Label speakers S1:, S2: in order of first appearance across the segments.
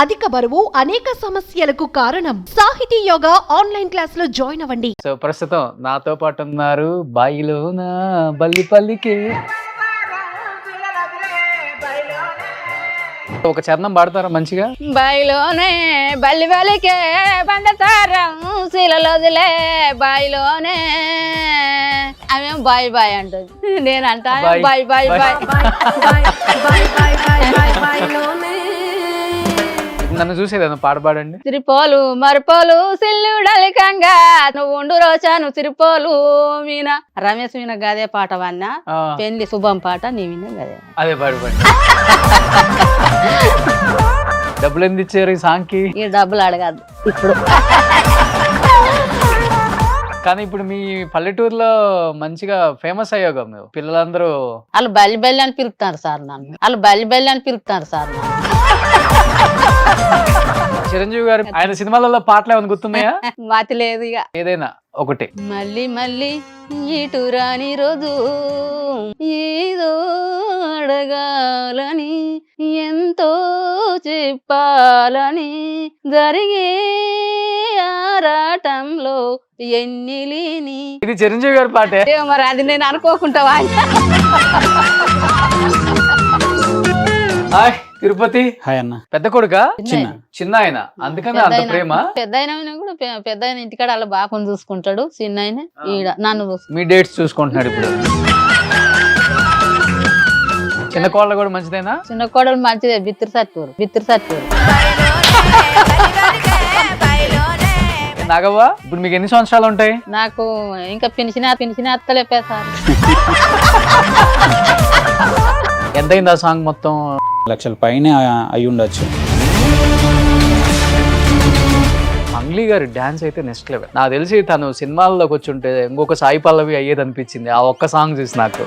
S1: అధిక బరువు అనేక సమస్యలకు కారణం. సాహితీ యోగా ఆన్లైన్ క్లాస్ లో జాయిన్ అవ్వండి.
S2: సో ప్రస్తుతం నాతో పాటు ఉన్నారు బాయిలోన బల్లిపల్లికి ఒక చరణం పాడతారా మంచిగా?
S3: బాయిలోనే బల్లి బలికే బండతారం శీలలోదిలే బాయిలోనే ఆమె బాయ్ బాయ్ అంటుంది, నేను అంటా
S2: బాయ్.
S3: Bye bye bye.
S2: నన్ను చూసేది పాట పాడండి.
S3: సిరిపోలు మరిపోలు సిల్లుడలికంగా నువ్వు ఉండు రోజాను సిరిపోలు మీన రమేష్ మీన గదే పాట వన్నా
S2: ఆ,
S3: పెళ్లి శుభం పాట నీ విన గదే.
S2: అదే పాడు డబ్బులు ఎందుకు ఇచ్చారు ఈ సాంగ్ కి?
S3: ఈ డబ్బులు అడగద్దు ఇప్పుడు.
S2: కానీ ఇప్పుడు మీ పల్లెటూరులో మంచిగా ఫేమస్ అయ్యాగా మీరు. పిల్లలందరూ
S3: వాళ్ళు బల్లి బల్లి అని పిలుపుతారు సార్ నన్ను, వాళ్ళు బల్లి బల్లి అని పిలుపుతారు సార్ నన్ను.
S2: చిరంజీవి గారు ఆయన సినిమాలలో పాటలు ఏమైనా గుర్తున్నాయా?
S3: మాతి లేదు ఇక.
S2: ఏదైనా ఒకటి.
S3: మళ్ళీ మళ్ళీ ఇటు రాని రోజు ఏదో అడగాలని ఎంతో చెప్పాలని జరిగే ఆరాటంలో ఎన్ని లేని.
S2: ఇది చిరంజీవి గారి పాటే.
S3: మరి అది నేను అనుకోకుండా
S2: హాయ్ తిరుపతి.
S4: హాయ్ అన్న.
S2: పెద్ద కొడుక?
S3: చిన్న.
S2: చిన్న ఆయన, అందుకని అంత ప్రేమ.
S3: పెద్ద అయినా కూడా పెద్ద ఆయన ఇంటికాడ వాళ్ళ బాపను చూసుకుంటాడు, చిన్న ఆయన ఈడ నన్ను చూసుకుంటాడు.
S2: మీ డేట్స్ చూసుకుంటున్నాడు ఇప్పుడు. చిన్న కోళ్ళ కూడా మంచిదేనా?
S3: చిన్న కోడలు మంచిదే, బిత్తిరి సత్తూరు బిత్తిరి సత్తూరు.
S2: నాగవ్వ ఇప్పుడు మీకు ఎన్ని సంవత్సరాలు ఉంటాయి?
S3: నాకు ఇంకా పిలిచిన అత్తలేపే సార్.
S2: ఎంతైంది ఆ సాంగ్ మొత్తం?
S4: లక్షల పైనే అయి ఉండొచ్చు.
S2: మంగ్లీ గారి డాన్స్ అయితే నెక్స్ట్ లెవెల్. నాకు తెలిసి తను సినిమాల్లోకి వచ్చి ఉంటే ఇంకొక సాయి పల్లవి అయ్యేది అనిపించింది ఆ ఒక్క సాంగ్ చూసి నాకు.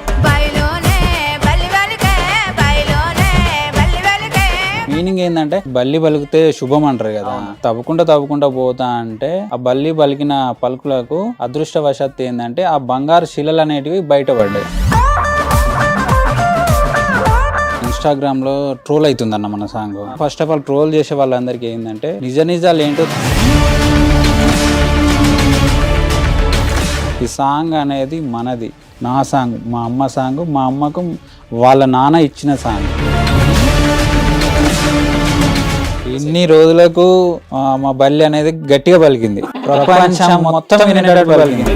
S4: మీనింగ్ ఏంటంటే బల్లి పలికితే శుభం అంటారు కదా, తవ్వుకుంటా పోతా అంటే ఆ బల్లి పలికిన పలుకులకు అదృష్టవశాత్తు ఏంటంటే ఆ బంగారు శిలలు అనేటివి బయటపడ్డాయి. ఇన్స్టాగ్రామ్ లో ట్రోల్ అవుతుందన్న మన song. First of all troll చేసే వాళ్ళందరికీ ఏంటంటే నిజాలు ఏంటో. ఈ సాంగ్ అనేది మనది, నా సాంగ్, మా అమ్మ సాంగ్, మా అమ్మకు వాళ్ళ నాన్న ఇచ్చిన సాంగ్. ఇన్ని రోజులకు మా బల్లి అనేది గట్టిగా పలికింది, ప్రపంచం మొత్తం వినేటట్టు పలికింది.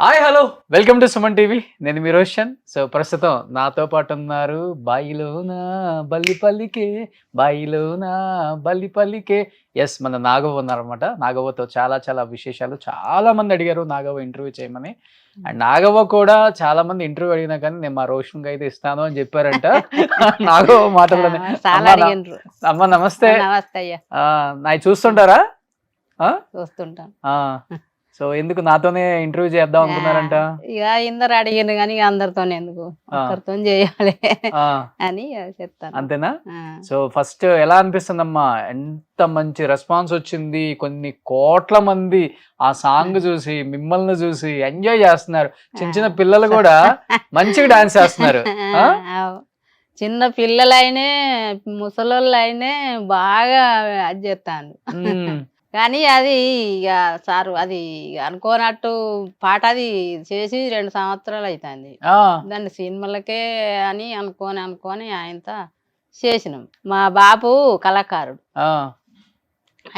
S2: Hi hello, welcome to Suman TV. నేను మీ రోషన్. సో ప్రస్తుతం నాతో పాటు ఉన్నారు బాయిలోన బల్లిపల్లికే ఎస్ మన నాగవ్వ ఉన్నారనమాట. నాగవ్వతో చాలా విశేషాలు చాలా మంది అడిగారు నాగవ్వ ఇంటర్వ్యూ చేయమని. అండ్ నాగవ్వ కూడా చాలా మంది ఇంటర్వ్యూ అడిగినా కానీ నేను మా రోషన్ కి అయితే ఇస్తాను అని చెప్పారంట. నాగవ్వ మాటల్లోనే. అమ్మ నమస్తే.
S3: నమస్తే అయ్యా.
S2: నాకు చూస్తుంటారా?
S3: చూస్తుంటాను.
S2: సో ఎందుకు నాతోనే ఇంటర్వ్యూ చేద్దాం అనుకున్నారంట?
S3: ఇక ఇందరు అడిగిండ్రు కానీ ఇక అందరితో ఎందుకు, ఒకరితో చేయాలి అని చెప్తాను.
S2: అంతేనా? సో ఫస్ట్ ఎలా అనిపిస్తుందమ్మా? ఎంత మంచి రెస్పాన్స్ వచ్చింది. కొన్ని కోట్ల మంది ఆ సాంగ్ చూసి మిమ్మల్ని చూసి ఎంజాయ్ చేస్తున్నారు. చిన్న పిల్లలు కూడా మంచిగా డాన్స్ చేస్తున్నారు.
S3: చిన్న పిల్లలైనే ముసలోళ్ళైనే బాగా అది చేస్తాను. కానీ అది ఇక సారు అది అనుకోనట్టు పాట అది చేసి 2 సంవత్సరాలు అవుతుంది. దాన్ని సినిమాలకే అని అనుకొని ఆయనతో చేసినాం. మా బాపు కళాకారుడు.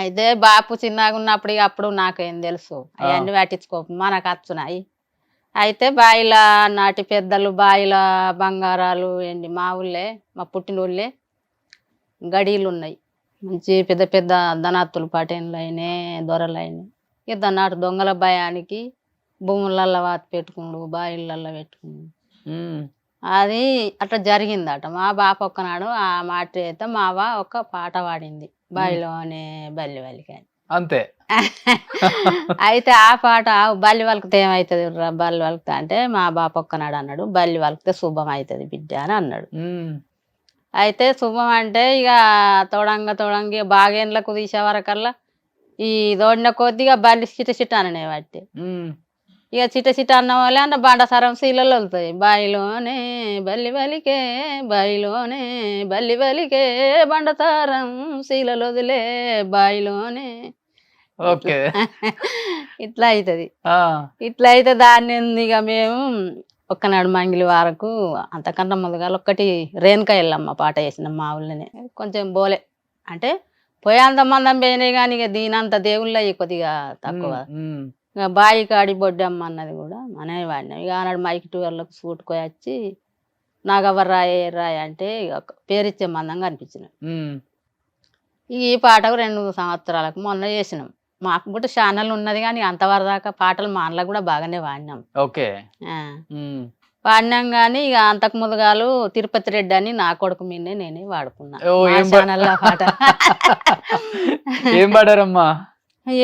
S3: అయితే బాపు చిన్నగా ఉన్నప్పుడు ఇక అప్పుడు నాకేం తెలుసు, అవన్నీ పట్టించుకో మనకు వచ్చున్నాయి. అయితే బాయిల నాటి పెద్దలు బాయిల బంగారాలు ఏంటి మా ఊళ్ళే, మా పుట్టిన ఊళ్ళే గడీలు ఉన్నాయి. మంచి పెద్ద ధనాత్తులు పటేన్లు అయినాయి, దొరలు అయినాయి. ఇక దాన్ని దొంగల భయానికి భూములల్లో వాత పెట్టుకుండు, బాయిలల్లో పెట్టుకుండు. అది అట్లా జరిగిందట. మా బాప ఒక్కనాడు ఆ మాట అయితే మావ ఒక పాట పాడింది, బాయిలోనే బల్లి వలికి అని.
S2: అంతే.
S3: అయితే ఆ పాట బల్లి వలికితే ఏమవుతుంది రా బల్లి వలికితే అంటే మా బాప ఒక్కనాడు అన్నాడు, బల్లి వలికితే శుభం అవుతుంది బిడ్డ అని అన్నాడు. అయితే శుభం అంటే ఇక తోడంగి బాగేండ్లకు తీసే వరకల్లా ఈ దోడిన కొద్దిగా బల్లి చిట అననే బట్టి ఇక చిట చిట అన్న వాళ్ళే అన్న బండసారం శీలలో వెళ్తాయి. బాయిలోనే బల్లి బలికే బాయిలోనే బల్లి బలికే బండసారం శీలలో వదిలే బాయిలోనే
S2: ఓకే.
S3: ఇట్లా అవుతుంది.
S2: ఆ,
S3: ఇట్లా అయితే దాన్ని ఇక మేము ఒక్కనాడు మంగిలి వారకు అంతకన్నా ముందుగా ఒక్కటి రేణుకా ఎల్లమ్మ పాట వేసినాం మా ఊళ్ళోనే. కొంచెం బోలే అంటే పోయేంత మందం పోయినాయి కానీ ఇక దీనంత దేవుళ్ళ కొద్దిగా తక్కువ.
S2: ఉమ్,
S3: ఇక బాయి కాడి బొడ్డమ్మ అన్నది కూడా మనమే వాడినాం. ఇక ఆనాడు మైక్ టూర్లకు సూటుకొని వచ్చి నాగవ్వరు రాయ అంటే ఇక పేరిచ్చే మందంగా అనిపించినాం.
S2: ఉమ్.
S3: ఈ పాటకు 2 సంవత్సరాలకు మొన్న చేసినాం. మాకు కూడా ఛానల్ ఉన్నది కానీ అంతవరకు దాకా పాటలు మా అన్నలో కూడా బాగానే వాడినాం.
S2: ఓకే.
S3: ఆ,
S2: ఉమ్.
S3: వాడినాం కానీ ఇక అంతకు ముందుగాలు తిరుపతి రెడ్డి అని నా కొడుకు మీదే నేనే వాడుకున్నా
S2: ఓ,
S3: మా
S2: ఏం
S3: ఛానల్లో పాట.
S2: ఏం పాడారమ్మా?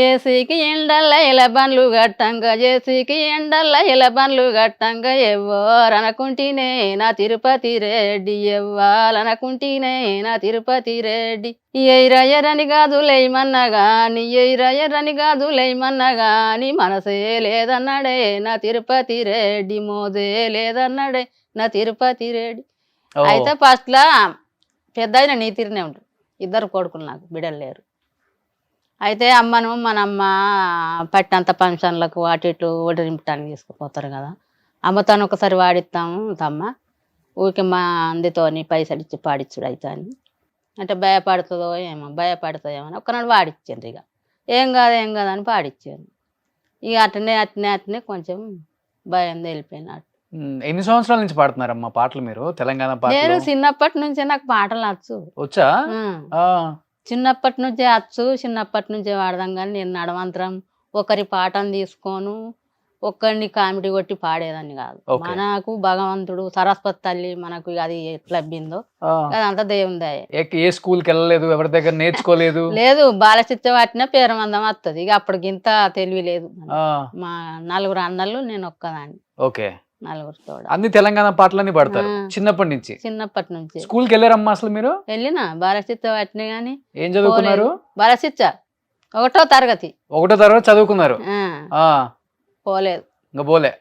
S3: ఏసీకి ఎండల్ల ఎలబండ్లు గట్టంగా ఏసీకి ఎండల్ల ఎలబండ్లు గట్టంగా ఎవ్వరనుకుంటేనే నా తిరుపతి రెడ్డి ఎవ్వాలనుకుంటేనే నా తిరుపతి రెడ్డి ఎయిరయ్యరని కాదు లేమన్నా గాని ఎయిరయ్యరని కాదు లేమన్నా గాని మనసే లేదన్నాడే నా తిరుపతి రెడ్డి మోదే లేదన్నాడే నా తిరుపతి రెడ్డి.
S2: ఓ,
S3: అయితే ఫస్ట్లా పెద్ద ఆయన నీ తీరునే ఉంటాడు. 2 కొడుకులు నాకు బిడ్డలు లేరు. అయితే అమ్మను మనమ్మ పట్టినంత ఫంక్షన్లకు అటు ఇటు నింపటానికి తీసుకుపోతారు కదా. అమ్మతో ఒకసారి వాడిస్తాము తమ్మ ఊరికి మా అందితోని పైసలు ఇచ్చి పాడిచ్చుడు అయితే అని అంటే భయపడుతుందో ఏమో అని ఒకనాడు వాడిచ్చాను. ఇక ఏం కాదు అని పాడిచ్చాను. ఇక అట్నే కొంచెం భయం వెళ్ళిపోయినట్టు.
S2: ఎన్ని సంవత్సరాల నుంచి పాడుతున్నారమ్మా పాటలు మీరు? తెలంగాణ
S3: నేను
S2: పాటలు
S3: చిన్నప్పటి నుంచే నాకు పాటలు వచ్చు.
S2: వచ్చా? ఆ,
S3: చిన్నప్పటి నుంచే వచ్చు. చిన్నప్పటి నుంచే వాడదాం కానీ నేను నడవంతరం ఒకరి పాటను తీసుకోను ఒక్కడిని కామెడీ కొట్టి పాడేదాన్ని కాదు.
S2: Okay.
S3: మనకు భగవంతుడు సరస్వతి తల్లి మనకు అది ఎట్లా లభిందో
S2: ఆ.
S3: అదంతా దేవుని దయ.
S2: ఏ స్కూల్కి వెళ్ళలేదు, ఎవరి దగ్గర నేర్చుకోలేదు?
S3: లేదు బాలచిత్త వాటిన పేరు మందం వస్తుంది. ఇక అప్పటికి ఇంత తెలివి లేదు.
S2: ఆ,
S3: మా 4 అన్నలు నేను ఒక్కదాన్ని.
S2: ఓకే.
S3: 4 తోడ
S2: అన్ని తెలంగాణ పాటలన్నీ పాడతారు
S3: ఆ.
S2: చిన్నప్పటి నుంచి?
S3: చిన్నప్పటి నుంచి
S2: స్కూల్కి వెళ్ళారమ్మా అసలు మీరు?
S3: వెళ్ళిన బాలచిత్త వాటిని కానీ
S2: ఏం చదువుకున్నారు?
S3: బాలచిత్త 1వ తరగతి
S2: 1వ తరగతి చదువుకున్నారు. ఆ,
S3: పోలేదు.
S2: ఇంకా పోలే.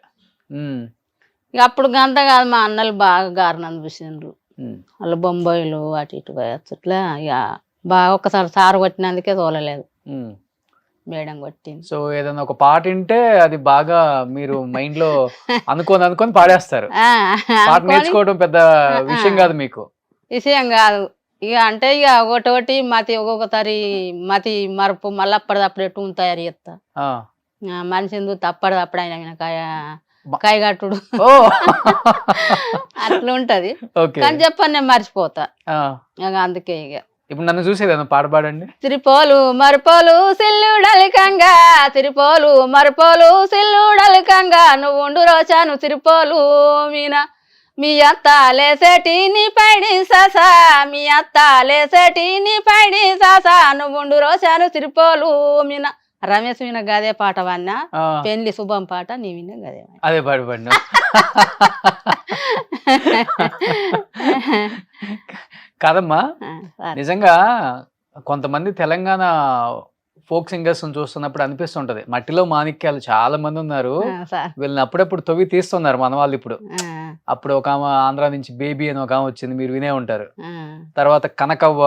S3: ఇక అప్పుడు గంత కాదు మా అన్నలు బాగా గారణం చూసిండ్రు.
S2: ఉమ్.
S3: వాళ్ళు బొంబాయిలు అటు ఇటు పోయచ్చు. ఇట్లా ఇక బాగా ఒకసారి సారు కొట్టినందుకే తోలలేదు.
S2: ఉమ్.
S3: మేడం కొట్టింది.
S2: సో ఏదైనా ఒక పాట వింటే అది బాగా మీరు మైండ్ లో అనుకొని పాడేస్తారు. పాట నేర్చుకోవడం పెద్ద విషయం కాదు మీకు.
S3: విషయం కాదు ఇక. అంటే ఇక ఒకటోటి ఒక్కొక్కసారి మతి మరుపు మళ్ళీ అప్పటిదప్పుడు ఎటు తయారు చేస్తా.
S2: ఆ.
S3: మనిషి తప్పటిదప్పుడు ఆయన కాయగట్టుడు
S2: ఓ,
S3: అట్లా ఉంటది.
S2: ఓకే.
S3: కానీ చెప్పని నేను మర్చిపోతా.
S2: ఆ.
S3: ఇక అందుకే ఇక
S2: ఇప్పుడు నన్ను చూసేదేనా పాట పాడండి.
S3: తిరుపోలు మరుపోలు సిల్లుడలికంగా తిరుపోలు మరుపోలు సిల్లుడలికంగా నువ్వు ఉండు రోచాను తిరుపోలు మీనా మీ అత్త లేసేటి నీ పైడి సాసా మీ అత్త లేసేటి నీ పైడి సాసా నువ్వు ఉండు రోచాను తిరుపోలు మీనా. రమేష్ విన గదే పాట వన్నా
S2: ఆ,
S3: పెళ్లి శుభం పాట నీ విన గదే
S2: అదే పాడు. కాదమ్మా, నిజంగా కొంతమంది తెలంగాణ ఫోక్ సింగర్స్ చూస్తున్నప్పుడు అనిపిస్తుంటది మట్టిలో మాణిక్యాలు చాలా మంది ఉన్నారు, వీళ్ళని అప్పుడప్పుడు తవ్వి తీస్తున్నారు మన వాళ్ళు. ఇప్పుడు అప్పుడు ఒక ఆమె ఆంధ్ర నుంచి బేబీ అని ఒక ఆమె వచ్చింది, మీరు వినే ఉంటారు. తర్వాత కనకవ్వ,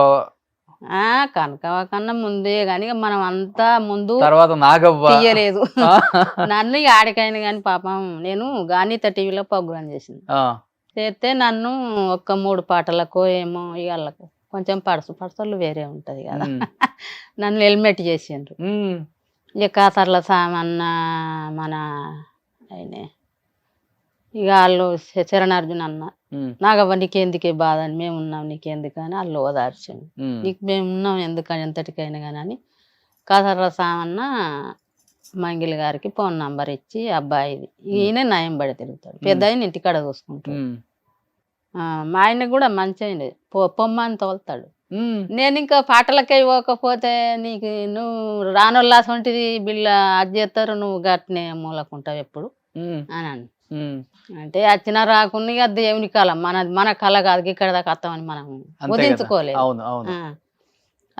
S3: కనకవ్వ కన్నా ముందే గాని మనం అంతా ముందు
S2: తర్వాత నాగవ్వ
S3: తీయలేదు నన్ను. ఇక ఆడికైనా కానీ పాపం నేను గానిత టీవీలో ప్రోగ్రామ్ చేసింది. చేస్తే నన్ను ఒక్క 3 పాటలకు ఏమో ఇక కొంచెం పడసలు వేరే ఉంటది కదా. నన్ను హెల్మెట్ చేసిండ్రు. ఇక కాసర్ల సామన్న మన ఆయనే ఇక వాళ్ళు శరణార్జున్ అన్న నాగవ్వ నీకెందుకే బాధ అని మేము ఉన్నాం నీకెందుకు అని వాళ్ళు ఓదార్చండి. నీకు మేము ఉన్నాం ఎందుకని ఎంతటికైనా కానీ అని కాసర్ల సామన్న మంగిలి గారికి ఫోన్ నంబర్ ఇచ్చి అబ్బాయిది ఈయన నయం పడి తిరుగుతాడు, పెద్ద ఆయన ఇంటికాడ చూసుకుంటాడు. మా ఆయన కూడా మంచి అయింది పొమ్మని తోలుతాడు. నేను ఇంకా పాటలకే ఇవ్వకపోతే నీకు నువ్వు రానోళ్ళాసంటిది బిళ్ళ అది చేస్తారు, నువ్వు గట్నే మూలకుంటావు ఎప్పుడు అని అంటే వచ్చినా రాకుండా ఇక దేవుని కళ మన కళ కాదు ఇక్కడ దాకా వస్తామని మనం ఉదించుకోలేదు.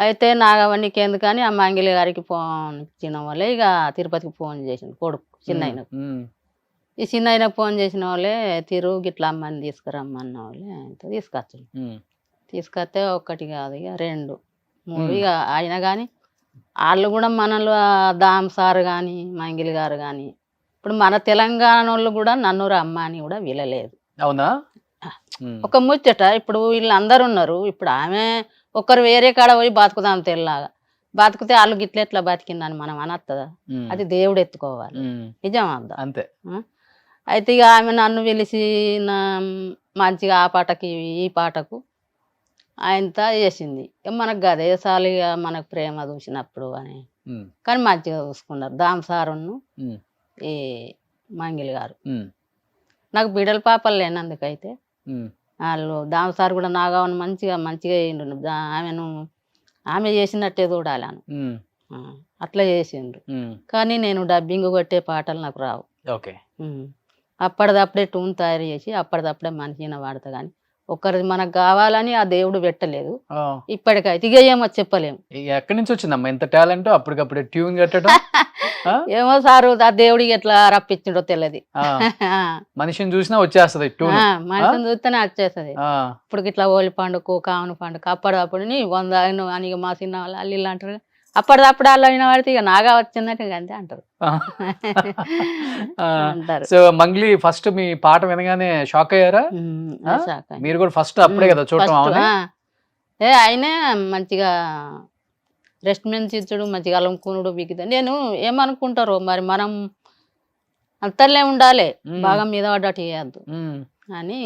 S3: అయితే నాగవనికి ఎందుకని ఆ మంగిలి గారికి ఫోన్ ఇచ్చిన వాళ్ళే ఇక తిరుపతికి ఫోన్ చేసింది కొడుకు చిన్నయ్యనకు. ఈ చిన్నయ్యనకు ఫోన్ చేసిన వాళ్ళే గిట్లా అమ్మని తీసుకురమ్మన్న వాళ్ళే తీసుకొచ్చాను. తీసుకొస్తే ఒక్కటి కాదు ఇక 2, 3 ఇక అయినా కానీ వాళ్ళు కూడా మనలో దామ్ సార్ కానీ మంగిలి గారు కానీ ఇప్పుడు మన తెలంగాణ వాళ్ళు కూడా నన్ను రమ్మ అని కూడా వినలేదు.
S2: అవునా?
S3: ఒక ముచ్చట ఇప్పుడు వీళ్ళందరూ ఉన్నారు. ఇప్పుడు ఆమె ఒకరు వేరే కాడ పోయి బతుకుదాం తెల్లగా బతికితే వాళ్ళు గిట్ల ఎట్లా బతికిందని మనం అనొస్తుందా? అది దేవుడు ఎత్తుకోవాలి. నిజం అద్దా
S2: అంతే.
S3: అయితే ఇక ఆమె నన్ను పిలిచి మంచిగా ఆ పాటకి ఈ పాటకు ఆయనతో చేసింది. మనకు గదే సాలు ఇక మనకు ప్రేమ చూసినప్పుడు అని. కానీ మంచిగా చూసుకున్నారు దామ్ సారును ఈ మంగిలి గారు. నాకు బిడ్డల పాపలు లేనందుకైతే వాళ్ళు దామ్ సార్ కూడా నాగవని మంచిగా వేయండు. ఆమె చేసినట్టే చూడాలను అట్లా చేసిండ్రు. కానీ నేను డబ్బింగ్ కొట్టే పాటలు నాకు రావు. అప్పటిదప్పుడే ట్యూన్ తయారు చేసి అప్పటిదప్పుడే మనిషిన వాడతా. కానీ ఒకరిది మనకు కావాలని ఆ దేవుడు పెట్టలేదు. ఇప్పటికైతే ఇక ఏమో చెప్పలేము.
S2: ఎక్కడి నుంచి వచ్చిందమ్మా ఇంత టాలెంట్? అప్పటికప్పుడే ట్యూన్ కట్టడం
S3: ఏమో సారు ఆ దేవుడికి ఎట్లా రప్పించిండో తెలియదు.
S2: మనిషిని చూసినా వచ్చేస్తుంది ట్యూన్.
S3: మనిషిని చూస్తేనే వచ్చేస్తుంది. ఇప్పుడు ఇట్లా ఓలి పండుగ కావును పండుగ అప్పటిదప్పుడు 100 అని మా చిన్న వాళ్ళు అల్లు అంటారు. అప్పటిదప్పుడు వాళ్ళు అయిన వాడితే ఇక నాగా వచ్చిందంటే అంతే అంటారు. అంటారు.
S2: సో మంగ్లీ ఫస్ట్ మీ పాట వినగానే షాక్ అయ్యారా? మీరు కూడా ఫస్ట్ అప్పుడే కదా చూడటం?
S3: అయినా మంచిగా రెస్ట్మెంట్స్ ఇచ్చుడు మంచిగా అలంకునుడు బిగితే నేను ఏమనుకుంటారో మరి మనం అంతలే ఉండాలి బాగా మీద పడ్డట్టు చేయద్దు అని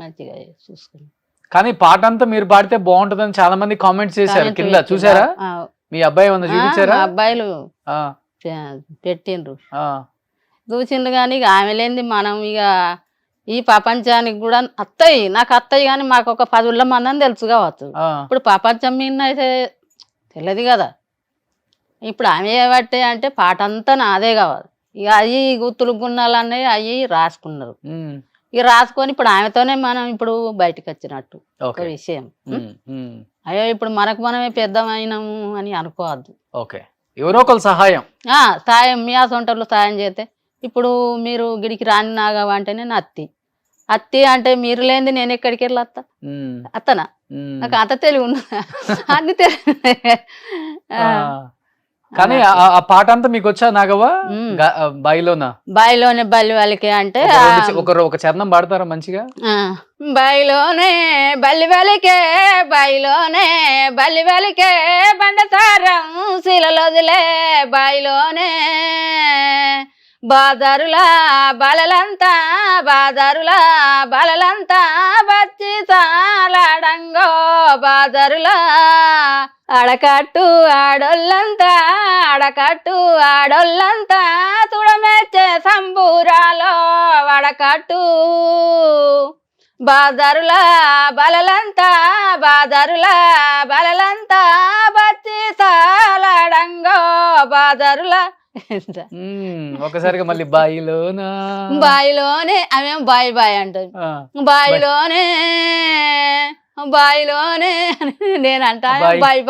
S3: మంచిగా చూసుకుని.
S2: కానీ పాట అంతా మీరు పాడితే బాగుంటుందని చాలా మంది కామెంట్స్ చేశారు కింద, చూసారా? మీ అబ్బాయి ఏమన్నా చూపించారా?
S3: అబ్బాయిలు పెట్టిండ్రు చూసిండ్రు. కానీ ఇక ఆమె లేనిది మనం ఇక ఈ ప్రపంచానికి కూడా నాకు అత్తయ్య కానీ మాకు ఒక 10 మంది అని తెలుసు కావచ్చు. ఇప్పుడు ప్రపంచం మీద అయితే తెలియదు కదా. ఇప్పుడు ఆమె ఏబట్టే అంటే పాట అంతా నాదే కావాలి. ఇక అవి గుర్తులు గున్నాలు అన్నవి అవి రాసుకున్నారు. ఇక రాసుకొని ఇప్పుడు ఆమెతోనే మనం ఇప్పుడు బయటకు వచ్చినట్టు ఒక విషయం. అయ్యో ఇప్పుడు మనమే పెద్దమైనాము అని అనుకోవద్దు.
S2: ఎవరో ఒకరు సహాయం
S3: మీ సొంటలు సాయం చేస్తే ఇప్పుడు మీరు గిడికి రాని నాగవ అంటేనే అత్తి అంటే మీరు లేనిది నేను ఎక్కడికి వెళ్ళి అత్తనా? నాకు అంత తెలివి ఉన్నదా? అన్ని తెలివి.
S2: కానీ ఆ పాట అంతా మీకు వచ్చా నాగవ్వ? బాయిలోనే
S3: బల్లి వాళ్ళకి అంటే
S2: ఒక చరణం పాడతారా మంచిగా?
S3: బాయిలోనే బల్లి వెలికే బల్లి వెలికే బండతారం శిలలోదిలే బాయిలోనే బాదరులా బలలంతా బచ్చి సాలాడంగో బాదరులా అడకట్టు ఆడోళ్ళంతా తుడమెచ్చే సంబూరాలో వడకట్టు బాదరులా బలలంతా బచ్చి సాలాడంగో బాదరులా.
S2: ఒకసారిగా మళ్ళీ
S3: బాయిలోనే ఆమె బాయ్ అంటది. బాయిలోనే నేనంటా బాయ్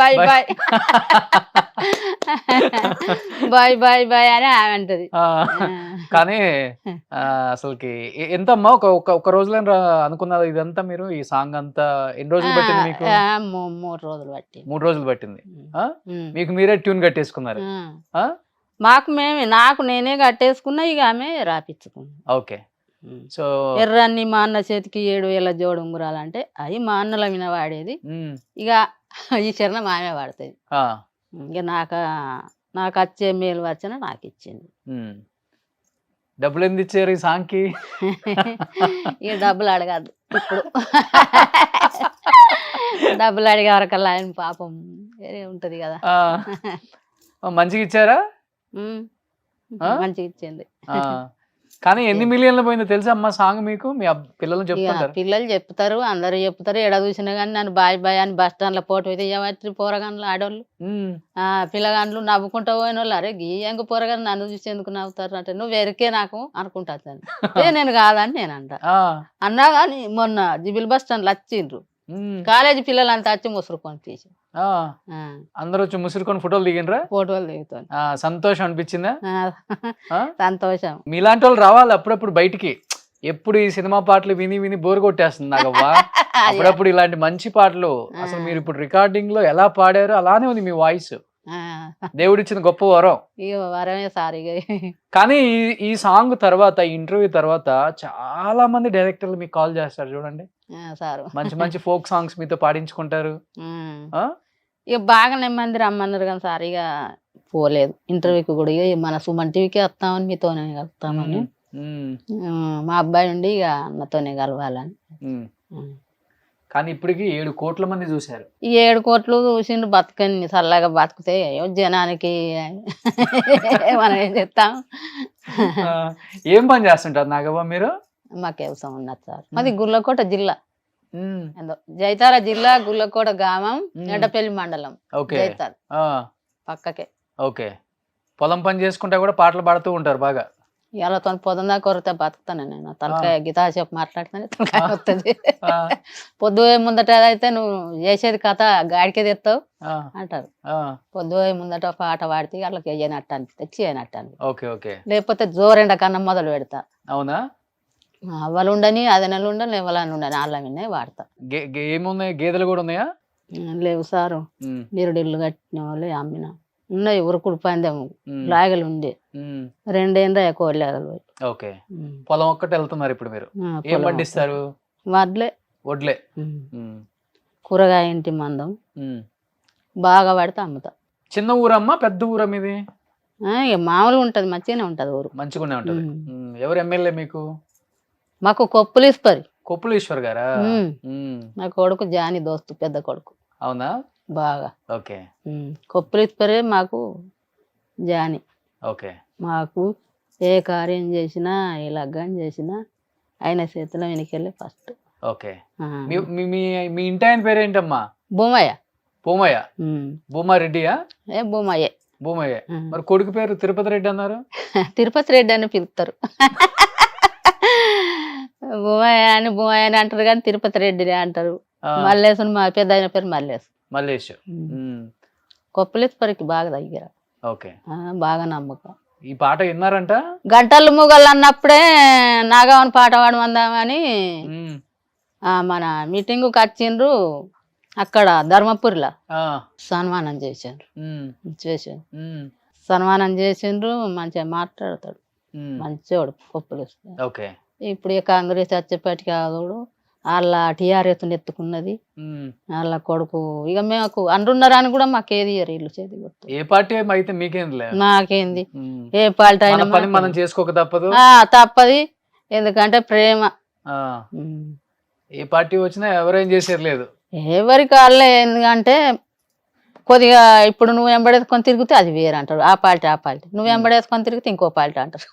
S3: అని ఆమె అంటది.
S2: కానీ అసలుకి ఎంతమ్మా ఒక రోజులో అనుకున్నారు ఇదంతా? మీరు ఈ సాంగ్ అంతా ఎన్ని రోజులు పట్టింది మీకు?
S3: 3 రోజులు పట్టింది.
S2: 3 రోజులు పట్టింది. మీకు మీరే ట్యూన్ కట్టేసుకున్నారు?
S3: నాకు నేనే కట్టేసుకున్నా. ఇక ఆమె రాపించుకున్నా.
S2: ఓకే. సో
S3: ఎర్రన్ని మా అన్న చేతికి 7,000 జోడు ఉంగురాలంటే అవి మా అన్నల మీద వాడేది. ఇక ఈ చరణం ఆమె వాడుతుంది. ఇక నాకు వచ్చే మేలు వచ్చిన నాకు ఇచ్చింది.
S2: డబ్బులు ఎందుకు ఇచ్చారు ఈ సాంగ్ కి?
S3: ఇక డబ్బులు అడగద్దు ఇప్పుడు. డబ్బులు అడిగే వరకల్లా ఆయన పాపం వేరే ఉంటది కదా.
S2: మంచిగా ఇచ్చారా?
S3: మంచిగా ఇచ్చింది.
S2: కానీ ఎన్ని మిలియన్లు పోయిందో తెలుసా అమ్మా సాంగ్ మీకు? మీ పిల్లలు చెప్తారు?
S3: పిల్లలు చెప్తారు, అందరు చెప్తారు. ఎడ చూసినా కానీ నన్ను బాయ్ అని బస్ స్టాండ్ లో పోటీ అయితే పోరగాన్లు ఆడోళ్ళు పిల్లగాండ్లు నవ్వుకుంటా పోయిన వాళ్ళు అరే గీ ఎంక పోరగాని నన్ను చూసి ఎందుకు నవ్వుతారు అంటే నువ్వు వెరికే నాకు అనుకుంటా. నేను కాదని నేను అన్నా కానీ మొన్న జిబిల్ బస్ స్టాండ్ వచ్చిండ్రు కాలేజీ పిల్లలంతా వచ్చి ముసురుకొని తీసి
S2: ఆ, అందరూ వచ్చి ముసురుకొని ఫోటోలు దిగినరా?
S3: ఫోటోలు దిగుతాను.
S2: సంతోషం అనిపించిందా? ఆ?
S3: సంతోషం.
S2: మీలాంటి వాళ్ళు రావాలి అప్పుడప్పుడు బయటికి. ఎప్పుడు ఈ సినిమా పాటలు విని విని బోర్ కొట్టేస్తుంది నాగవ్వ. అప్పుడప్పుడు ఇలాంటి మంచి పాటలు అసలు మీరు ఇప్పుడు రికార్డింగ్ లో ఎలా పాడారో అలానే ఉంది మీ వాయిస్. దేవుడిచ్చిన గొప్ప వరం.
S3: ఇక వరమే సార్. ఇక
S2: కానీ ఈ సాంగ్ తర్వాత, ఈ ఇంటర్వ్యూ తర్వాత చాలా మంది డైరెక్టర్లు మీకు కాల్ చేస్తారు చూడండి.
S3: సారు
S2: మంచి మంచి ఫోక్ సాంగ్స్ మీతో పాడించుకుంటారు. ఆ?
S3: ఇక బాగానే మంది రమ్మన్నారు కానీ సార్ ఇక పోలేదు ఇంటర్వ్యూకి కూడా. ఇక మన సుమన్ టీవీకి వస్తామని మీతోనే కలుస్తామని మా అబ్బాయి నుండి ఇక అన్నతోనే కలవాలని.
S2: కానీ ఇప్పటికి 7 కోట్ల మంది చూశారు.
S3: ఈ 7 కోట్లు చూసిండు బతకని చల్లగా బతికితే జనానికి మనం ఏం చెప్తాం.
S2: ఏం పని చేస్తుంటారు నాగవ్వ మీరు?
S3: మాకు వ్యవసాయం ఉన్నది సార్. మాది గుల్లకోట జిల్లా, జైతాల జిల్లా, గుల్లకోట గ్రామం, ఎడపల్లి మండలం. జైతాల్ పక్కకే.
S2: ఓకే. పొలం పని చేసుకుంటా కూడా పాటలు పాడుతూ ఉంటారు బాగా.
S3: ఇలా తను పొద్దున్న కొరితే బతుకుతాను నేను. తలకాయ గితా చెప్పి మాట్లాడుతానే తలకాయ వస్తుంది. పొద్దు ముందట అయితే నువ్వు చేసేది కథ గాడికే తెస్తావు అంటారు. పొద్దు ముందట పాట పాడితే వాళ్ళకి వేయనట్టు అనిపిస్తే చేయనట్టు అనిపిస్తుంది. లేకపోతే జోరెండ కన్నా మొదలు పెడతా.
S2: అవునా?
S3: అవ్వలు ఉండని, అది నెలలు ఉండని, ఎవలని ఉండని వాళ్ళ మీదే వాడతా.
S2: ఏమున్నాయి? గేదెలు కూడా ఉన్నాయా?
S3: లేవు సారు. నిరుడిల్లు కట్టిన వాళ్ళు అమ్మిన ఉన్నాయి. ఉరుకుడు పందెం లాగలు ఉండే 2 ఏళ్ళ కోళ్ళ.
S2: ఓకే. పొలం ఒక్కటి వెళ్తున్నారు ఇప్పుడు మీరు. ఏం పండిస్తారు? వడ్లే.
S3: కూరగాయ ఇంటి మందం బాగా పడితే అమ్ముతా.
S2: చిన్న ఊరమ్మా పెద్ద ఊరా మీది?
S3: ఇక మామూలు ఉంటది, మంచిగానే ఉంటది ఊరు.
S2: మంచిగానే ఉంటది. ఎవరు ఎమ్మెల్యే మీకు?
S3: మాకు కొప్పులీశ్వరి.
S2: కొప్పులీశ్వర్ గారా?
S3: నా కొడుకు జాని దోస్తు, పెద్ద కొడుకు.
S2: అవునా?
S3: బాగా.
S2: ఓకే.
S3: కొప్పులీశ్వరే మాకు జాని.
S2: ఓకే.
S3: మాకు ఏ కార్యం చేసినా, ఏ లగ్గం చేసినా ఆయన చేతిలో వెనకెళ్ళి ఫస్ట్.
S2: ఓకే. మీ ఇంటి ఆయన పేరేంటమ్మా?
S3: భూమయ్య.
S2: భూమయ్య. భూమారెడ్డియా?
S3: భూమయ్యే.
S2: భూమయ్య. మరి కొడుకు పేరు తిరుపతి రెడ్డి అన్నారు?
S3: తిరుపతి రెడ్డి అని పిలుస్తారు. భూమయ్య అని అంటారు కానీ తిరుపతి రెడ్డి అంటారు. మల్లేసు, మా పెద్ద ఆయన పేరు మల్లేసు. కొప్పులేశ్వరికి బాగా దగ్గర.
S2: ఓకే.
S3: బాగా నమ్మకం.
S2: ఈ పాట విన్నారంట?
S3: గంటలు ముగలు అన్నప్పుడే నాగవని పాట పాడమందామని మన మీటింగ్ వచ్చిండ్రు. అక్కడ ధర్మపురిలో సన్మానం చేసిండ్రు. సన్మానం చేసిండ్రు. మంచిగా మాట్లాడతాడు, మంచివాడు కొప్పులేశ్వర్.
S2: ఓకే.
S3: ఇప్పుడు కాంగ్రెస్ వచ్చేపటికి కాదు వాళ్ళ టీఆర్ఎస్ ఎత్తుకున్నది వాళ్ళ కొడుకు. ఇక మేము అంటున్నారని కూడా మాకేది ఇల్లు చేతి గుర్తు.
S2: ఏ పార్టీ అయితే మీకేంది?
S3: నాకేంది ఏ పార్టీ అయినా
S2: మనం చేసుకోక తప్పదు.
S3: తప్పది. ఎందుకంటే ప్రేమ.
S2: ఏ పార్టీ వచ్చినా ఎవరేం చేసేది లేదు.
S3: ఎవరికి వాళ్ళే. ఎందుకంటే కొద్దిగా ఇప్పుడు నువ్వు వెంబడేసుకొని తిరిగితే అది వేరే అంటారు. ఆ పార్టీ నువ్వు వెంబడేసుకొని తిరిగితే ఇంకో పార్టీ అంటారు.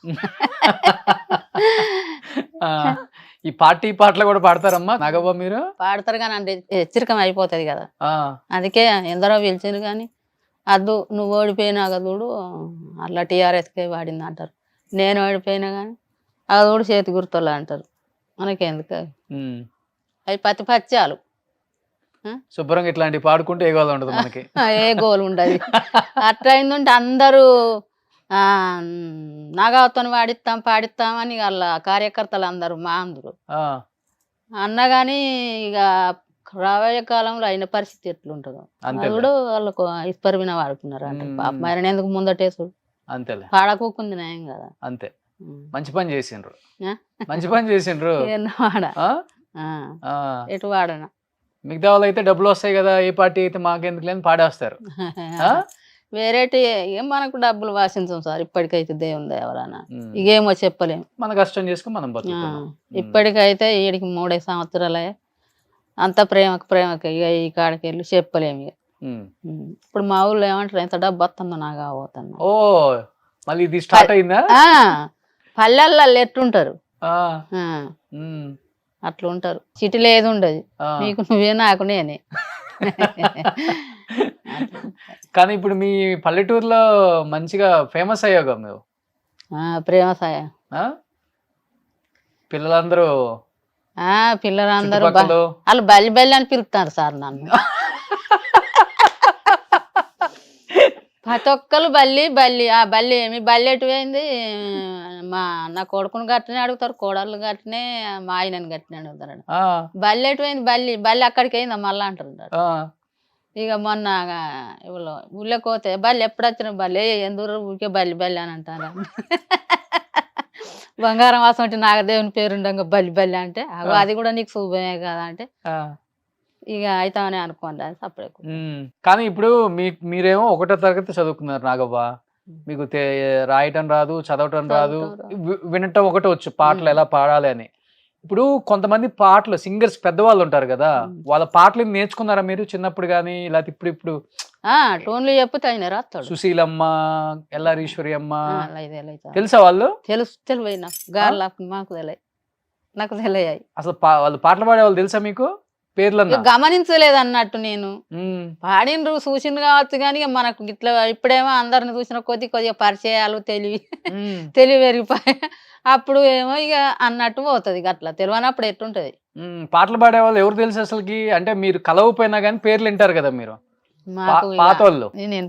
S2: ఈ పార్టీ పాటలు కూడా పాడతారమ్మా నాగవ్వ మీరు?
S3: పాడతారు కానీ అంటే హెచ్చరికం అయిపోతుంది కదా. అందుకే ఎందరో పిలిచారు కానీ అద్దు నువ్వు ఓడిపోయినా చూడు అట్లా టీఆర్ఎస్కే వాడింది అంటారు. నేను ఓడిపోయినా కానీ అది కూడా చేతి గుర్తులు అంటారు. మనకెందుకు అవి పచ్చాలు.
S2: శుభ్రంగా ఇట్లాంటి పాడుకుంటే ఏ గోల్ ఉండదు మనకి.
S3: ఏ గోల్ ఉండదు. అట్లా అయిందంటే అందరూ నాగావతో పాడిస్తామని వాళ్ళ కార్యకర్తలు అందరూ మా అందరూ అన్నగాని ఇక రాబోయే కాలంలో అయిన పరిస్థితి ఎట్లుంటుందో కూడా వాళ్ళకు ఇస్పరిమిన వాడుకున్నారు అంటే పాప మరి ఎందుకు ముందటేసుడు పాడకోకుంది నయం కదా.
S2: అంతే. మంచి పని చేసిండ్రు. మంచి పని చేసిండ్రు.
S3: ఎటు వాడనా
S2: మిగతా వాళ్ళు అయితే డబ్బులు వస్తాయి కదా, ఏ పార్టీ అయితే మాకెందుకు లేని పాడేస్తారు.
S3: వేరేటి ఏం మనకు డబ్బులు వాసించాం సార్. ఇప్పటికైతే దేవుంది ఎవరన్నా ఇకేమో చెప్పలేము.
S2: మన కష్టం చేసుకుని మనం బతుకుతాం.
S3: ఇప్పటికైతే 7-3 సంవత్సరాలే అంత ప్రేమకి ఇక ఈ కాడికి వెళ్ళి చెప్పలేము. ఇక ఇప్పుడు మా ఊళ్ళో ఏమంటారు ఎంత డబ్బు వస్తుందో నాకు అవతాను.
S2: ఓ మళ్ళీ ఇది స్టార్ట్ అయిందా?
S3: పల్లెల్లో ఎట్టుంటారు అట్లా ఉంటారు. సిటీలో ఏది ఉండదు. నీకు నువ్వే నాకు నేనే.
S2: కానీ ఇప్పుడు మీ పల్లెటూరులో మంచిగా ఫేమస్ అయ్యాగా నువ్వు.
S3: ఫేమస్ అయ్యా.
S2: పిల్లలందరూ
S3: పిల్లలందరూ
S2: చుట్టుపక్కల
S3: వాళ్ళు బల్లి బల్లి అని పిలుస్తారు సార్ నన్ను. ప్రతి ఒక్కరు బల్లి బల్లి ఆ బల్లి ఏమి బల్లి ఎటు పోయింది, నా కొడుకుని గట్టినే అడుగుతారు, కోడళ్ళు గట్టినే, మా ఆయనని గట్టినే అడుగుతారు.
S2: ఆ,
S3: బల్లి ఎటు పోయింది, బల్లి బల్లి అక్కడికి అయిందా మళ్ళా అంటారు.
S2: ఆ,
S3: ఇక మొన్న ఊళ్ళోకి పోతే బల్లి ఎప్పుడు వచ్చిన బల్లి ఎందుకు ఊరికే బల్లి బల్లి అని అంటారు. బంగారం వాసం అంటే నాగదేవుని పేరుండగా బల్లి బల్లి అంటే అగో అది కూడా నీకు శుభమే కదా అంటే
S2: ఆ.
S3: ఇక అవుతామని అనుకోండి అది అప్పుడే.
S2: కానీ ఇప్పుడు మీరేమో 1వ తరగతి చదువుకున్నారు నాగవ్వ, మీకు రాయటం రాదు, చదవటం రాదు, వినటం ఒకటి వచ్చు, పాటలు ఎలా పాడాలి అని. ఇప్పుడు కొంతమంది పాటలు సింగర్స్ పెద్దవాళ్ళు ఉంటారు కదా, వాళ్ళ పాటలు నేర్చుకున్నారా మీరు చిన్నప్పుడు గానీ, లేకపోతే ఇప్పుడు
S3: టోన్లు చెప్తే ఆయన రాస్తాడు.
S2: సుశీలమ్మ, ఎల్లారీశ్వరి అమ్మ,
S3: ఇదే
S2: తెలుసా వాళ్ళు?
S3: తెలివై నాకు గార్లా మాకు తెలియ, నాకు తెలియాయి.
S2: అసలు వాళ్ళు పాటలు పాడే వాళ్ళు తెలుసా మీకు? పేర్లన్నా
S3: గమనించలేదు అన్నట్టు నేను. పాడినరు చూసిండ్రు కావచ్చు కానీ మనకు ఇట్లా ఇప్పుడేమో అందరిని చూసిన కొద్దిగా పరిచయాలు తెలివి పెరిగిపోయి అప్పుడు ఏమో ఇక అన్నట్టు పోతుంది. అట్లా తెలియనప్పుడు ఎట్టుంటది.
S2: పాటలు పాడే వాళ్ళు ఎవరు తెలుసు అసలుకి? అంటే మీరు కలవపోయినా కానీ పేర్లు వింటారు కదా మీరు,
S3: మాకు
S2: పాత వాళ్ళు.
S3: నేను